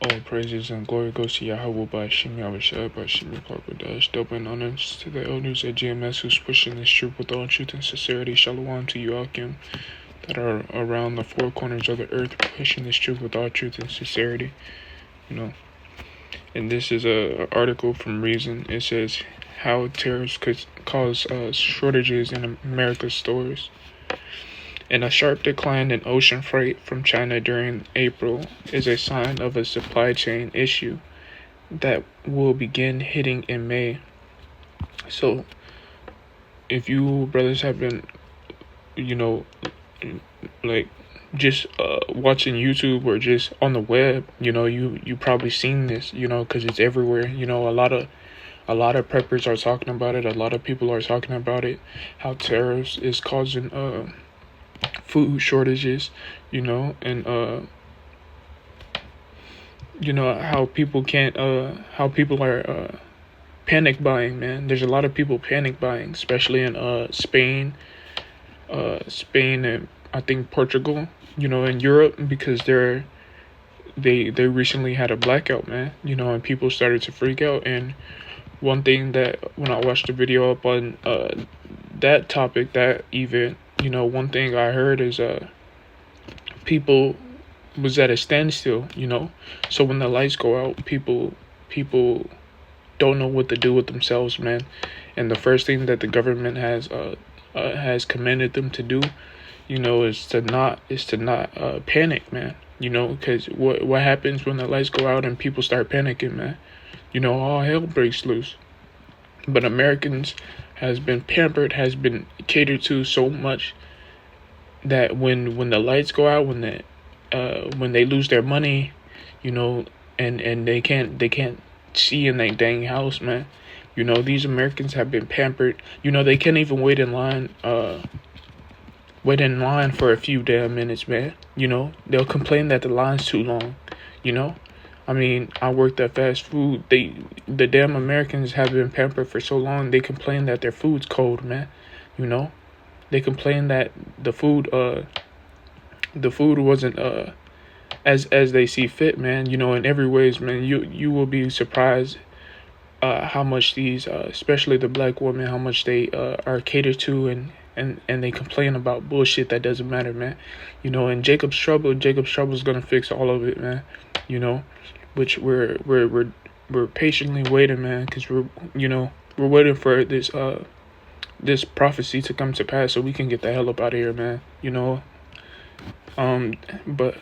All praises and glory goes to Yahweh by Shem Yahushua by Shem Parkodash. Double and honors to the elders at GMS who's pushing this truth with all truth and sincerity. Shalom to you, Akim, that are around the four corners of the earth pushing this truth with all truth and sincerity. And this is a article from Reason. It says how tariffs could cause shortages in America's stores. And a sharp decline in ocean freight from China during April is a sign of a supply chain issue that will begin hitting in May. So, if you brothers have been, like just watching YouTube or just on the web, you probably seen this, because it's everywhere. A lot of preppers are talking about it. A lot of people are talking about it. How tariffs is causing food shortages, and how people can't how people are panic buying, man. There's a lot of people panic buying, especially in Spain and I think Portugal, in Europe, because they recently had a blackout, man, and people started to freak out. And one thing that when I watched the video up on that topic, that event, one thing I heard is people was at a standstill, so when the lights go out, people don't know what to do with themselves, man. And the first thing that the government has commanded them to do, is to not panic, man. Because what happens when the lights go out and people start panicking, man? All hell breaks loose. But Americans has been pampered, has been catered to so much that when the lights go out, when they lose their money, and they can't see in their dang house, man. These Americans have been pampered. They can't even wait in line for a few damn minutes, man. They'll complain that the line's too long. I mean, I worked at fast food. The damn Americans have been pampered for so long. They complain that their food's cold, man. They complain that the food wasn't as they see fit, man. In every ways, man. You will be surprised how much these, especially the black women, how much they are catered to, and they complain about bullshit that doesn't matter, man. And Jacob's Trouble's gonna fix all of it, man. Which we're patiently waiting, man, because we're waiting for this prophecy to come to pass so we can get the hell up out of here, man. But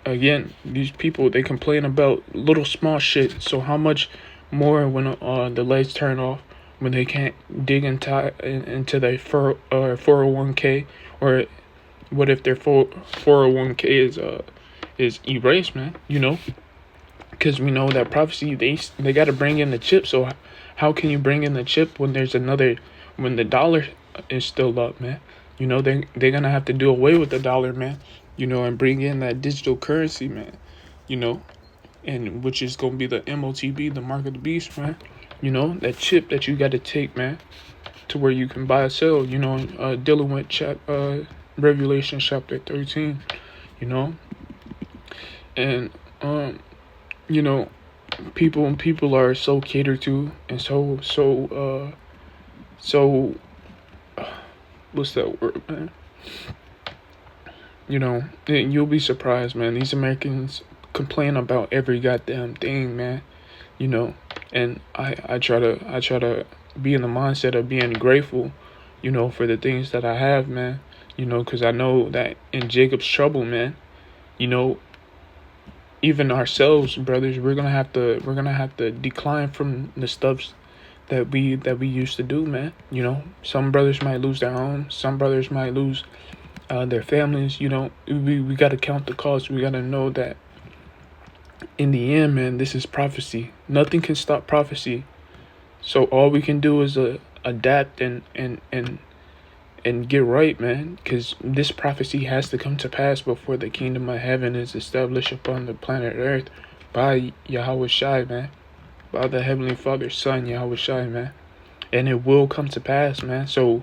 again, these people, they complain about little small shit. So how much more when the lights turn off, when they can't dig into their 401k, or what if their 401k is erased, man? Because we know that prophecy, they got to bring in the chip. So how can you bring in the chip when when the dollar is still up, man? They're gonna have to do away with the dollar, man. And bring in that digital currency, man. And which is gonna be the MOTB, the mark of the beast, man. That chip that you got to take, man, to where you can buy or sell. Dealing with Revelation chapter 13. And people are so catered to, and so what's that word, man? You'll be surprised, man. These Americans complain about every goddamn thing, man. And I try to be in the mindset of being grateful, for the things that I have, man. Because I know that in Jacob's trouble, man, even ourselves, brothers, we're gonna have to decline from the stuff that we used to do, man. Some brothers might lose their homes, some brothers might lose their families. We gotta count the cost. We gotta know that in the end, man, this is prophecy. Nothing can stop prophecy. So all we can do is adapt and get right, man, because this prophecy has to come to pass before the kingdom of heaven is established upon the planet Earth by Yahweh Shai, man, by the Heavenly Father's Son, Yahweh Shai, man, and it will come to pass, man. So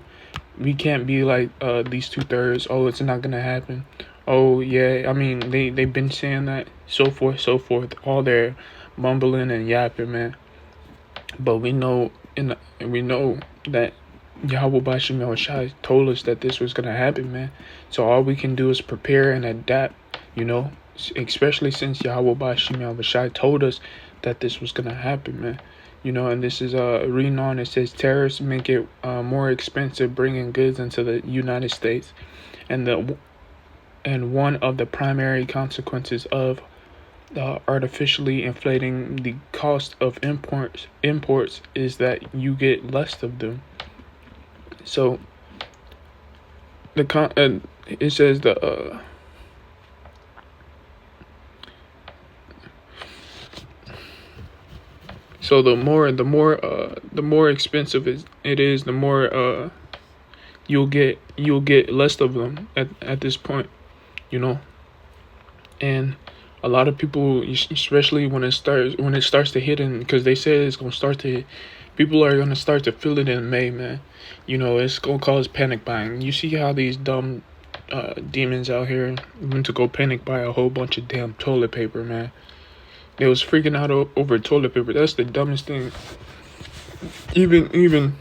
we can't be like these 2/3. Oh, it's not gonna happen. Oh yeah, I mean they've been saying that, so forth, so forth. All their mumbling and yapping, man. But we know that Yahweh Bashim Yahushai told us that this was gonna happen, man. So all we can do is prepare and adapt, you know. Especially since Yahweh Bashim Yahushai told us that this was gonna happen, man. You know, and this is reading on. It says tariffs make it more expensive bringing goods into the United States, and one of the primary consequences of artificially inflating the cost of imports is that you get less of them. So it says so the more expensive it is, the more you'll get less of them at this point, you know. And a lot of people, especially when it starts to hit, because they said it's gonna start to hit, people are gonna start to feel it in May, man. You know, it's gonna cause panic buying. You see how these dumb demons out here went to go panic buy a whole bunch of damn toilet paper, man. They was freaking out over toilet paper. That's the dumbest thing. Even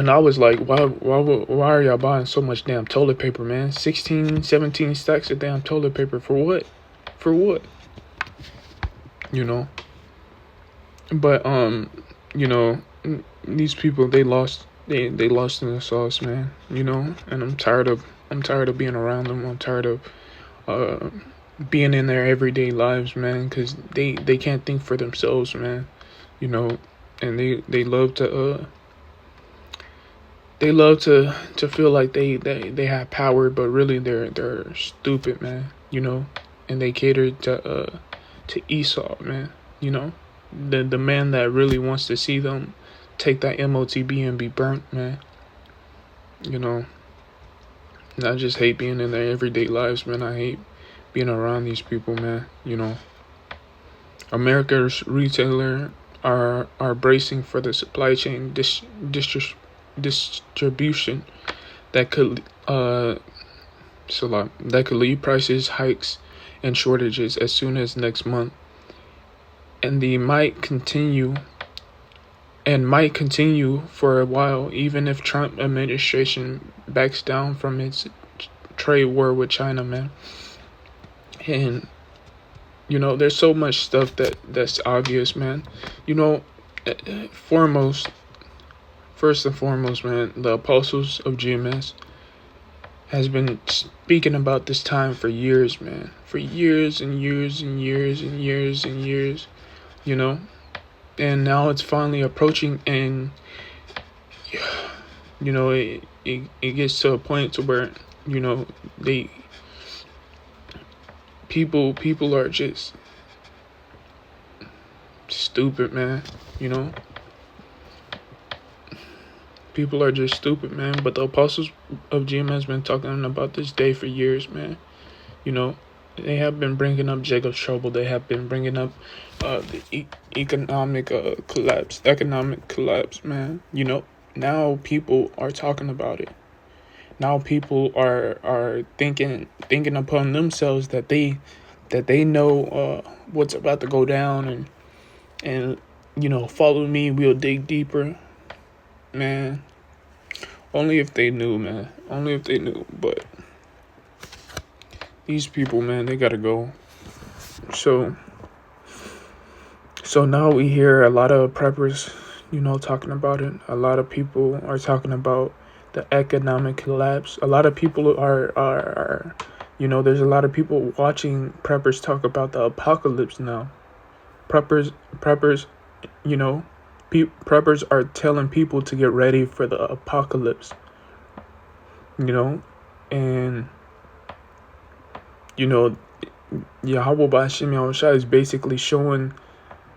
I was like, why are y'all buying so much damn toilet paper, man? 16, 17 stacks of damn toilet paper for what? For what? You know. But you know, these people, they lost in the sauce, man. You know, and I'm tired of being around them. I'm tired of being in their everyday lives, man, because they can't think for themselves, man. You know, and they love to feel like they have power, but really they're stupid, man. You know, and they cater to Esau, man. You know, the man that really wants to see them take that MOTB and be burnt, man. You know, and I just hate being in their everyday lives, man. I hate being around these people, man. You know, America's retailer are bracing for the supply chain distribution that could that could lead prices hikes and shortages as soon as next month, and they might continue for a while, even if Trump administration backs down from its trade war with China, man. And you know, there's so much stuff that's obvious, man. You know, first and foremost, man, the apostles of GMS has been speaking about this time for years, man. For years and years and years and years and years, you know. And now it's finally approaching, and you know, it gets to a point to where, you know, people are just stupid, man. You know, people are just stupid, man. But the apostles of GM has been talking about this day for years, man. You know, they have been bringing up Jacob's trouble. They have been bringing up the economic collapse, man. You know, now people are talking about it. Now people are thinking upon themselves that they know what's about to go down, and you know, follow me, we'll dig deeper, man. Only if they knew, man. Only if they knew. But these people, man, they gotta go. So now we hear a lot of preppers, you know, talking about it. A lot of people are talking about the economic collapse. A lot of people are you know, there's a lot of people watching preppers talk about the apocalypse now. Preppers, you know, preppers are telling people to get ready for the apocalypse. You know, and you know, Yahweh Bashim Yahushua is basically showing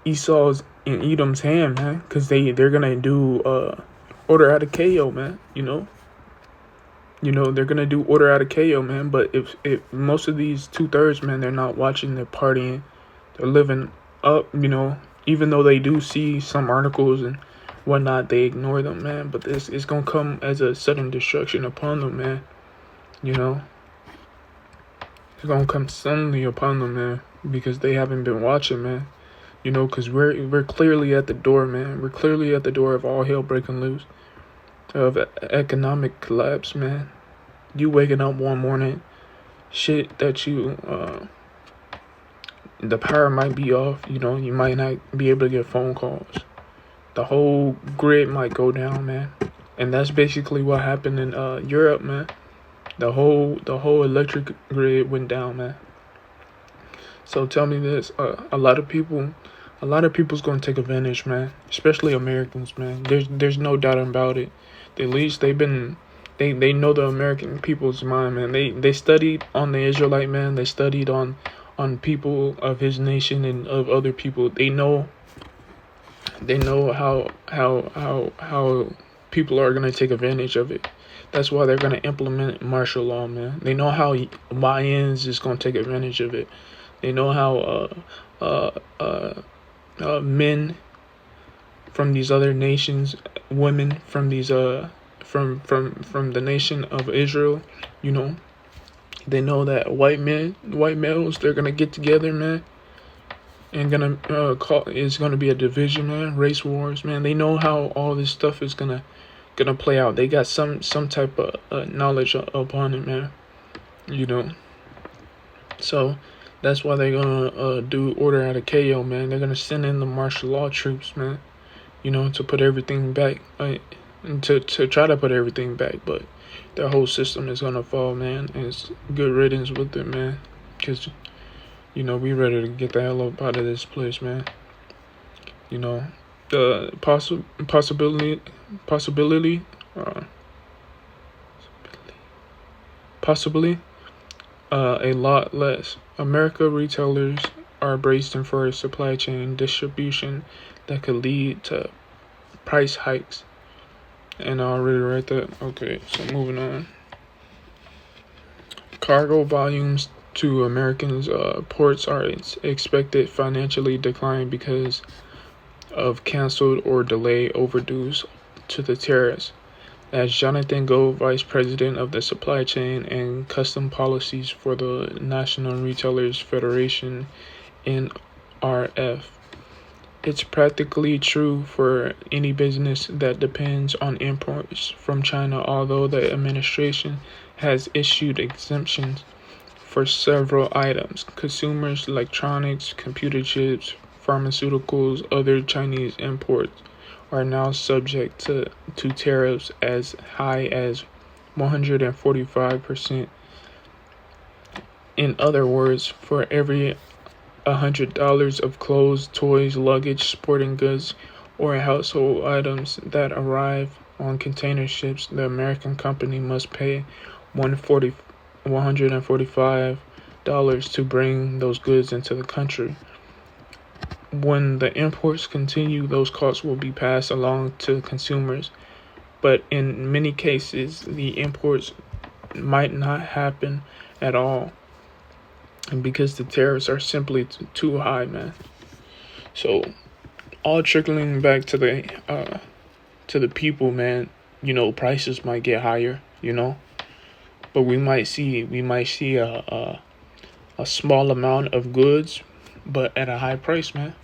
Esau's and Edom's hand, man, because they're gonna do order out of KO, man. You know, they're gonna do order out of KO, man. But if most of these 2/3, man, they're not watching, they're partying, they're living up, you know. Even though they do see some articles and whatnot, they ignore them, man. But this is gonna come as a sudden destruction upon them, man. You know. It's gonna come suddenly upon them, man, because they haven't been watching, man. You know, because we're clearly at the door, man. We're clearly at the door of all hell breaking loose, of economic collapse, man. You waking up one morning, shit that the power might be off. You know, you might not be able to get phone calls. The whole grid might go down, man. And that's basically what happened in Europe, man. The whole electric grid went down, man. So tell me this: a lot of people's gonna take advantage, man. Especially Americans, man. There's no doubt about it. At least they know the American people's mind, man. They studied on the Israelite man. They studied on people of his nation and of other people. They know how people are gonna take advantage of it. That's why they're gonna implement martial law, man. They know how YNs is gonna take advantage of it. They know how men from these other nations, women from these from the nation of Israel, you know, they know that white males, they're gonna get together, man, and it's gonna be a division, man, race wars, man. They know how all this stuff is gonna play out. They got some type of knowledge upon it, man. You know, so that's why they're gonna do order out of KO, man. They're gonna send in the martial law troops, man. You know, to put everything back, to try to put everything back, but their whole system is gonna fall, man. And it's good riddance with it, man. Cause you know we ready to get the hell up out of this place, man. You know, the possibility, uh, possibly, a lot less. America retailers are bracing for a supply chain distribution that could lead to price hikes. And I already read that. Okay, so moving on. Cargo volumes to Americans' ports are expected financially decline because of canceled or delayed overdues to the tariffs. As Jonathan Gold, Vice President of the Supply Chain and Custom Policies for the National Retailers Federation, NRF. It's practically true for any business that depends on imports from China, although the administration has issued exemptions for several items: consumers, electronics, computer chips, pharmaceuticals, other Chinese imports are now subject to tariffs as high as 145%. In other words, for every $100 of clothes, toys, luggage, sporting goods, or household items that arrive on container ships, the American company must pay $145 to bring those goods into the country. When the imports continue, those costs will be passed along to consumers. But in many cases, the imports might not happen at all, and because the tariffs are simply too high, man. So, all trickling back to the people, man. You know, prices might get higher, you know, but we might see a small amount of goods, but at a high price, man.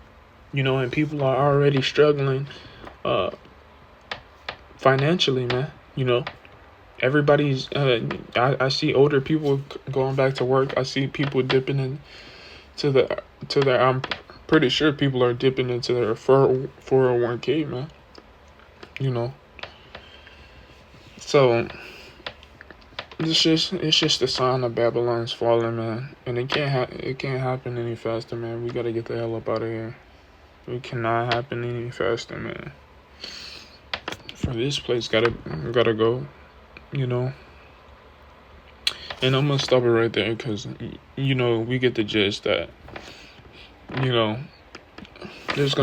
You know, and people are already struggling financially, man. You know, everybody's I see older people going back to work. I see people dipping into their I'm pretty sure people are dipping into their 401k, man. You know, so it's just a sign of Babylon's falling, man. And it can't happen any faster, man. We gotta get the hell up out of here. It cannot happen any faster, man. For this place gotta go, you know. And I'm gonna stop it right there because, you know, we get the gist that, you know, it's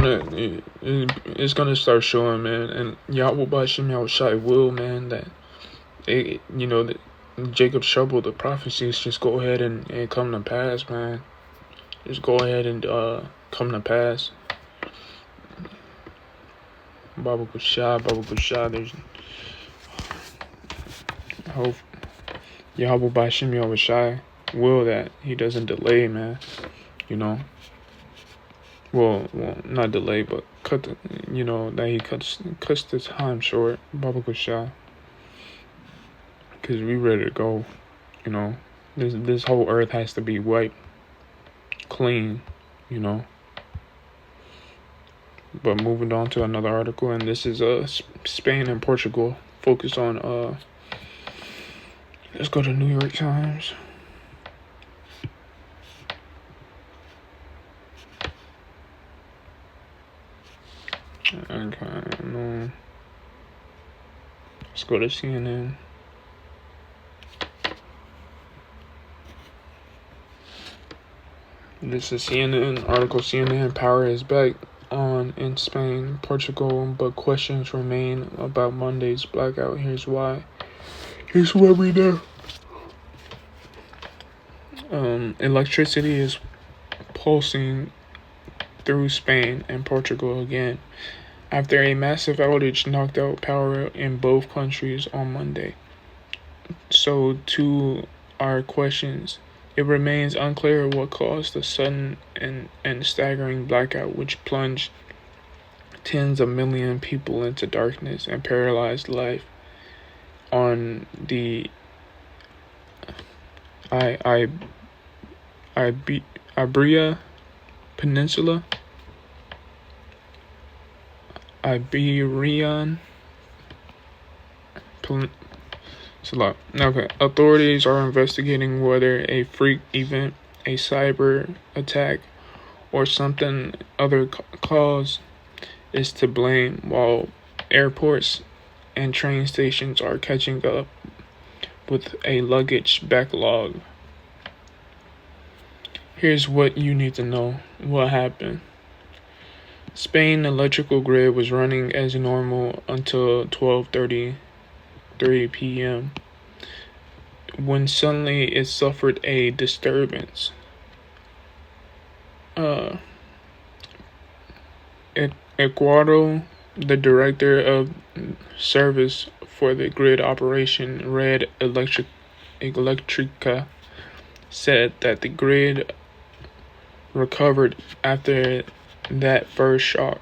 gonna start showing, man. And Yahweh Bashim Yahushai will, man, that you know, that Jacob's trouble, the prophecies just go ahead and come to pass, man. Just go ahead and come to pass. Baba Kusha, there's hope. Yahweh Bashim Yahushai. will that he doesn't delay, man. You know, well, not delay, but cut the, that he cuts the time short, Baba Shah, because we ready to go. You know, this whole earth has to be wiped clean. You know. But moving on to another article, and this is Spain and Portugal focus on let's go to New York Times. Okay, no. Let's go to CNN. This is CNN article. CNN power is back on in Spain, Portugal, but questions remain about Monday's blackout. Here's why. Here's what we know. Electricity is pulsing through Spain and Portugal again after a massive outage knocked out power in both countries on Monday. So, to our questions, it remains unclear what caused the sudden and staggering blackout, which plunged tens of millions of people into darkness and paralyzed life on the Iberia Peninsula. Iberian. It's a lot. Okay. Authorities are investigating whether a freak event, a cyber attack, or something other cause is to blame, while airports and train stations are catching up with a luggage backlog. Here's what you need to know. What happened? Spain electrical grid was running as normal until 12:33 p.m. when suddenly it suffered a disturbance. Ecuador, the director of service for the grid operation, Red Electrica, said that the grid recovered after that first shock,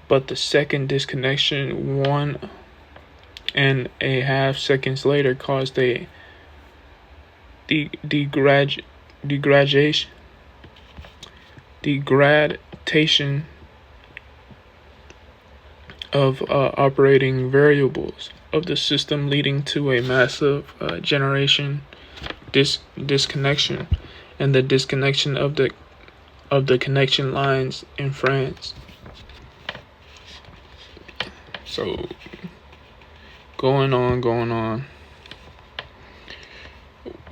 but the second disconnection 1.5 seconds later caused a degradation of operating variables of the system, leading to a massive generation disconnection and the disconnection of the connection lines in France. So going on.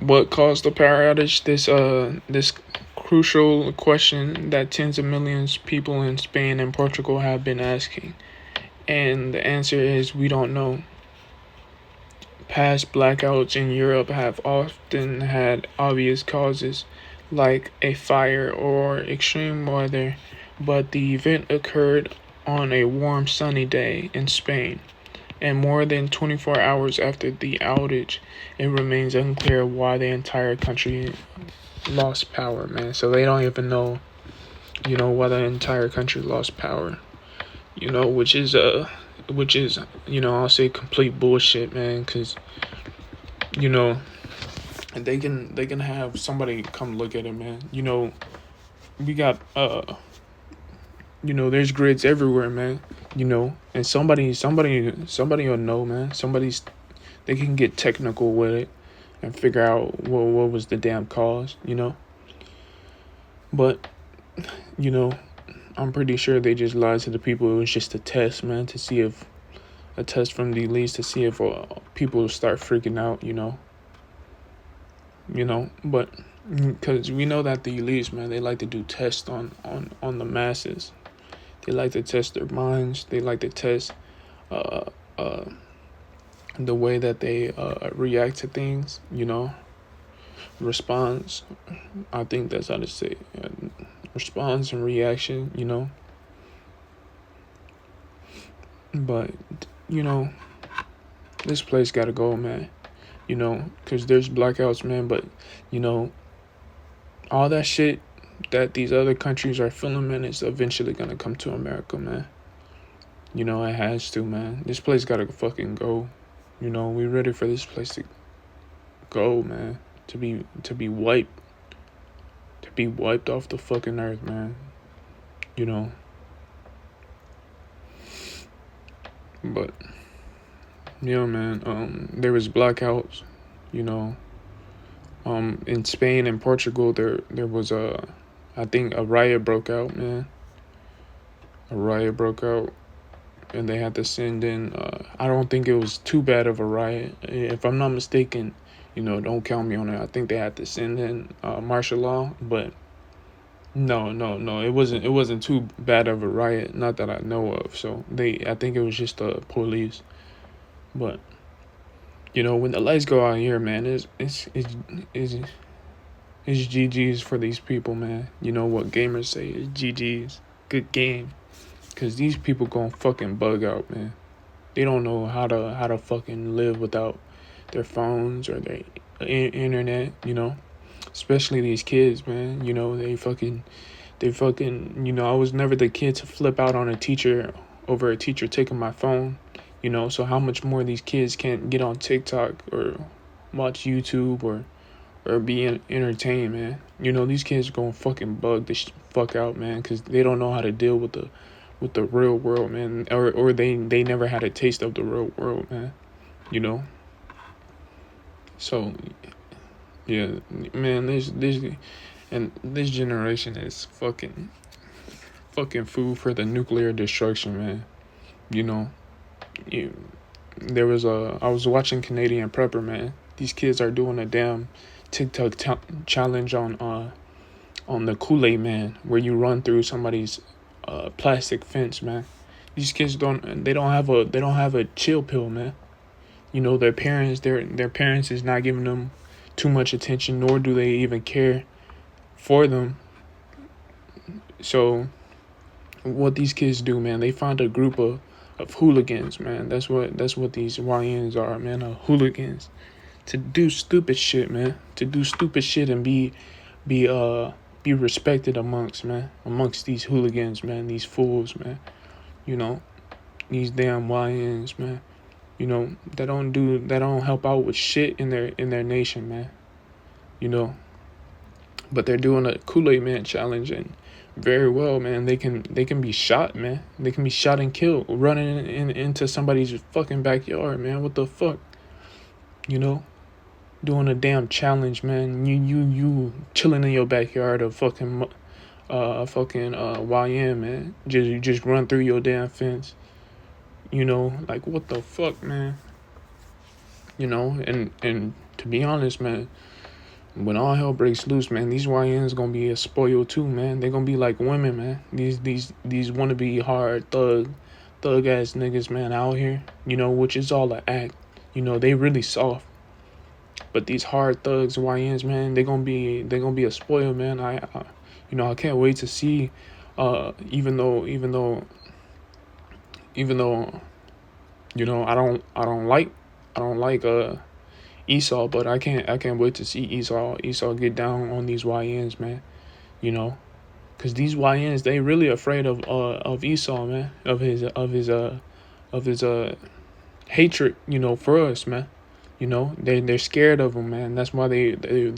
What caused the power outage? This crucial question that tens of millions of people in Spain and Portugal have been asking. And the answer is we don't know. Past blackouts in Europe have often had obvious causes, like a fire or extreme weather, but the event occurred on a warm sunny day in Spain, and more than 24 hours after the outage, it remains unclear why the entire country lost power, man. So they don't even know, why the entire country lost power. Which is I'll say complete bullshit, man, because they can have somebody come look at it, man. We got there's grids everywhere, man. And somebody will know, man. They can get technical with it and figure out what was the damn cause, But I'm pretty sure they just lied to the people. It was just a test, man, to see if a test from the elites to see if people start freaking out, But because we know that the elites, man, they like to do tests on the masses. They like to test their minds. They like to test the way that they react to things, Response. I think that's how to say it. Response and reaction, But, this place gotta go, man. you know, because there's blackouts, man. But, you know, all that shit that these other countries are feeling, man, is eventually gonna come to America, man. You know, it has to, man. This place gotta fucking go. You know, we ready for this place to go, man. To be wiped off the fucking earth, man. You know. But yeah, man. There was blackouts, you know. In Spain and Portugal, there was I think a riot broke out, man. A riot broke out, and they had to send in. I don't think it was too bad of a riot, if I'm not mistaken. You know, don't count me on it. I think they had to send in martial law, but no, it wasn't. It wasn't too bad of a riot, not that I know of. So I think it was just the police. But you know, when the lights go out here, man, it's GG's for these people, man. You know what gamers say is GG's, good game, cause these people gonna fucking bug out, man. They don't know how to fucking live without their phones or their internet, you know. Especially these kids, man. You know, you know, I was never the kid to flip out on a teacher over a teacher taking my phone, you know. So how much more these kids can't get on TikTok or watch YouTube or be entertained, man. You know, these kids gonna fucking bug the fuck out, man, because they don't know how to deal with the real world, man, or they never had a taste of the real world, man. You know. So yeah, man, this generation is fucking food for the nuclear destruction, man. You know, you, I was watching Canadian Prepper, man. These kids are doing a damn TikTok challenge on the Kool-Aid Man, where you run through somebody's plastic fence, man. These kids they don't have a chill pill, man. You know, their parents is not giving them too much attention, nor do they even care for them. So what these kids do, man, they find a group of hooligans, man. That's what these YNs are, man, hooligans. To do stupid shit, man. To do stupid shit and be respected amongst these hooligans, man, these fools, man. You know, these damn YNs, man. You know, that don't help out with shit in their nation, man. You know. But they're doing a Kool-Aid Man challenge, and very well, man. They can be shot, man. They can be shot and killed running into somebody's fucking backyard, man. What the fuck? You know, doing a damn challenge, man. You chilling in your backyard of fucking YN, man. You just run through your damn fence. You know, like what the fuck, man. You know, and to be honest, man, when all hell breaks loose, man, these YNs gonna be a spoiled too, man. They gonna be like women, man. These wannabe hard thug ass niggas, man, out here. You know, which is all an act. You know, they really soft. But these hard thugs, YNs, man, they gonna be a spoiled, man. You know, I can't wait to see. Even though, you know, I don't like Esau, but I can't wait to see Esau get down on these YNs, man. You know, cause these YNs, they really afraid of Esau, man, of his hatred, you know, for us, man. You know, they're scared of him, man. That's why they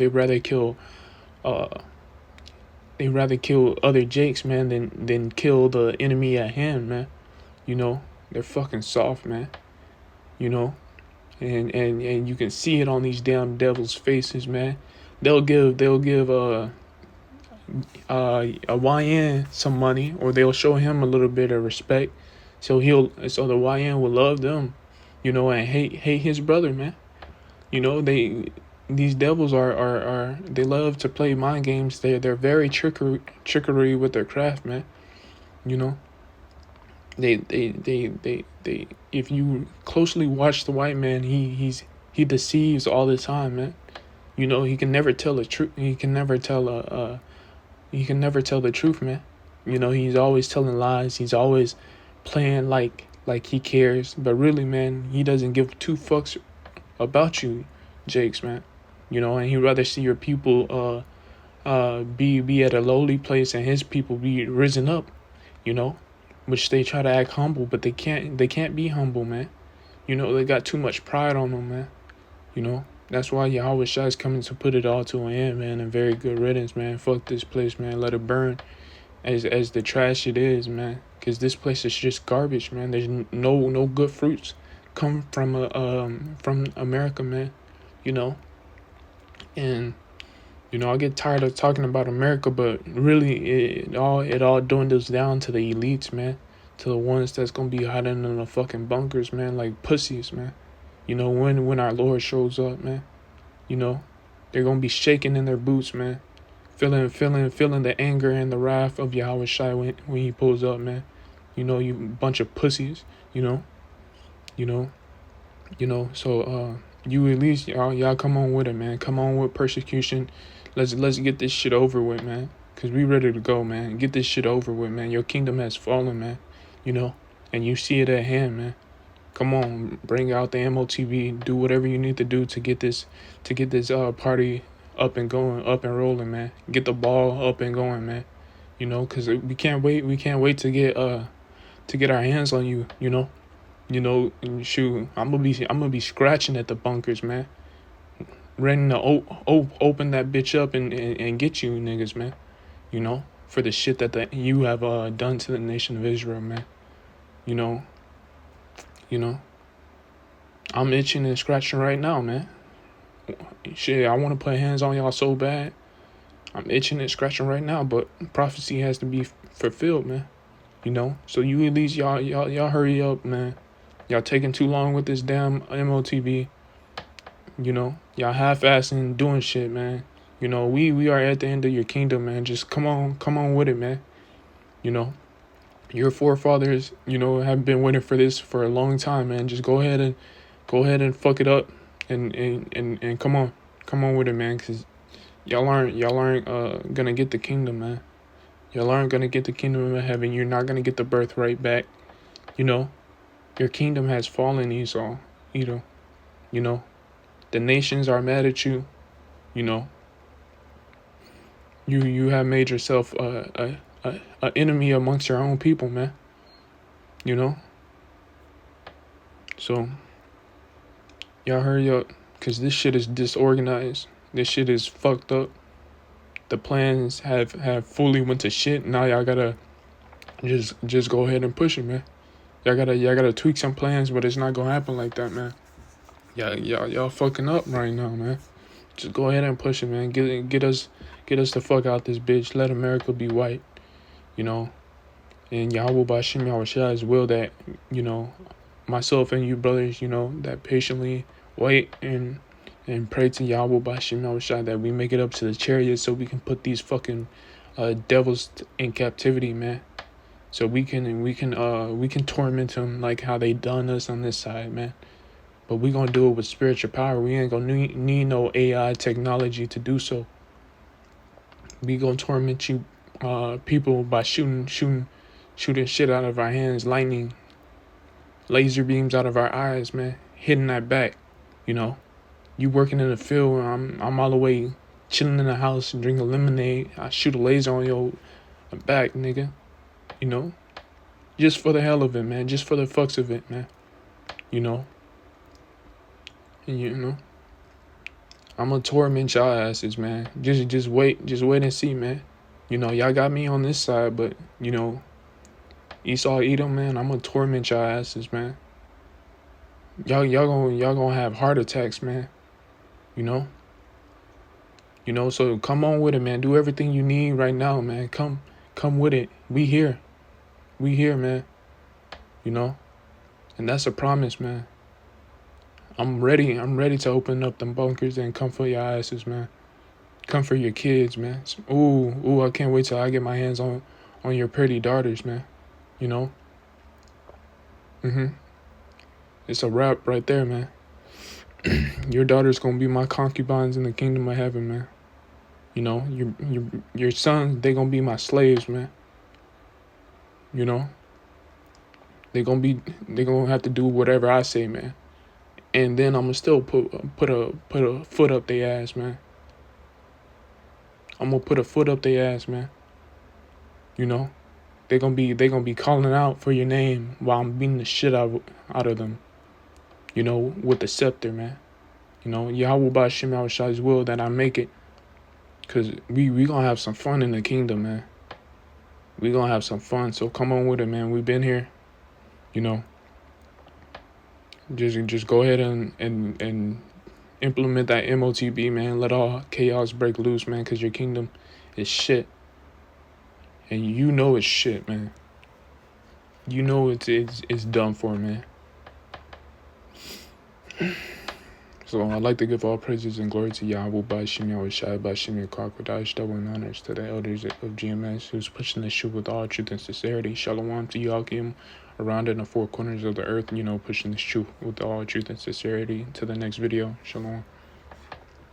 rather kill other Jakes, man, than kill the enemy at hand, man. You know, they're fucking soft, man. You know. And you can see it on these damn devils' faces, man. They'll give a YN some money, or they'll show him a little bit of respect, so the YN will love them, you know, and hate his brother, man. You know, these devils are they love to play mind games. They're very trickery with their craft, man. You know. They if you closely watch the white man, he deceives all the time, man. You know, he can never tell the truth. He can never tell the truth, man. You know, he's always telling lies. He's always playing like he cares, but really, man, he doesn't give two fucks about you. Jakes, man. You know, and he'd rather see your people be at a lowly place and his people be risen up, you know, which they try to act humble, but they can't be humble, man. You know, they got too much pride on them, man. You know, that's why Yahweh Shai is coming to put it all to an end, man, and very good riddance, man. Fuck this place, man. Let it burn as the trash it is, man. Cause this place is just garbage, man. There's no good fruits come from America, man. You know, and you know I get tired of talking about America, but really it all dwindles down to the elites, man. To the ones that's gonna be hiding in the fucking bunkers, man, like pussies, man. You know, when our Lord shows up, man. You know, they're gonna be shaking in their boots, man. Feeling the anger and the wrath of Yahweh Shai when he pulls up, man. You know, you bunch of pussies, you know, you know, so you at least y'all come on with it, man. Come on with persecution. Let's get this shit over with, man. Cause we ready to go, man. Get this shit over with, man. Your kingdom has fallen, man. You know, and you see it at hand, man. Come on, bring out the MOTV. Do whatever you need to do to get this party up and going, up and rolling, man. Get the ball up and going, man. You know, cause we can't wait. We can't wait to get our hands on you. You know. You know, and shoot, I'm gonna be scratching at the bunkers, man. Ready to open that bitch up and get you niggas, man. You know, for the shit that you have done to the nation of Israel, man. You know, I'm itching and scratching right now, man. Shit, I want to put hands on y'all so bad. I'm itching and scratching right now, but prophecy has to be fulfilled, man. You know, so you at least y'all hurry up, man. Y'all taking too long with this damn MOTV. You know, y'all half-assing doing shit, man. You know, we are at the end of your kingdom, man. Just come on with it, man. You know, your forefathers, you know, have been waiting for this for a long time, man. Just go ahead and fuck it up, and come on with it, man. Cause y'all aren't gonna get the kingdom, man. Y'all aren't gonna get the kingdom of heaven. You're not gonna get the birthright back. You know. Your kingdom has fallen, Esau. You know, the nations are mad at you. You know, you have made yourself a enemy amongst your own people, man. You know, so y'all hurry up, cause this shit is disorganized. This shit is fucked up. The plans have fully went to shit. Now y'all gotta just go ahead and push it, man. Y'all gotta tweak some plans, but it's not gonna happen like that, man. Y'all fucking up right now, man. Just go ahead and push it, man. Get us the fuck out this bitch. Let America be white, you know. And Yahweh Bashim Yahweh Shai's will that, you know, myself and you brothers, you know, that patiently wait and pray to Yahweh Bashim Yahweh Shai that we make it up to the chariot so we can put these fucking devils in captivity, man. So we can torment them like how they done us on this side, man. But we gonna do it with spiritual power. We ain't gonna need no AI technology to do so. We gonna torment you people by shooting shit out of our hands, lightning, laser beams out of our eyes, man. Hitting that back, you know. You working in the field, I'm all the way chilling in the house and drinking lemonade. I shoot a laser on your back, nigga. You know, just for the hell of it, man. Just for the fucks of it, man. You know, and you know, I'm gonna torment y'all asses, man. Just wait and see, man. You know, y'all got me on this side, but you know, Esau Edom, man. I'm gonna torment y'all asses, man. Y'all gonna have heart attacks, man. You know. So come on with it, man. Do everything you need right now, man. Come with it. We here, man. You know, and that's a promise, man. I'm ready to open up them bunkers and come for your asses, man. Come for your kids, man. Ooh, I can't wait till I get my hands on your pretty daughters, man. You know. It's a wrap right there, man. Your daughter's gonna be my concubines in the kingdom of heaven, man. You know, your sons, they gonna be my slaves, man. You know. They gonna have to do whatever I say, man. and then I'ma still put a foot up their ass, man. I'm gonna put a foot up their ass, man. You know, they gonna be calling out for your name while I'm beating the shit out of them. You know, with the scepter, man. You know, Yahweh Bashim Yahushai's will that I make it. Cause we gonna have some fun in the kingdom, man. We gonna have some fun. So come on with it, man. We've been here. You know. Just go ahead and implement that MOTB, man. Let all chaos break loose, man, cause your kingdom is shit. And you know it's shit, man. You know it's done for, man. So I'd like to give all praises and glory to Yahweh Bashim Yahushai Bashim Yakwadash, double honors to the elders of GMS who's pushing this shoe with all truth and sincerity. Shalom to Yakim around in the four corners of the earth, you know, pushing this shoe with all truth and sincerity. To the next video. Shalom.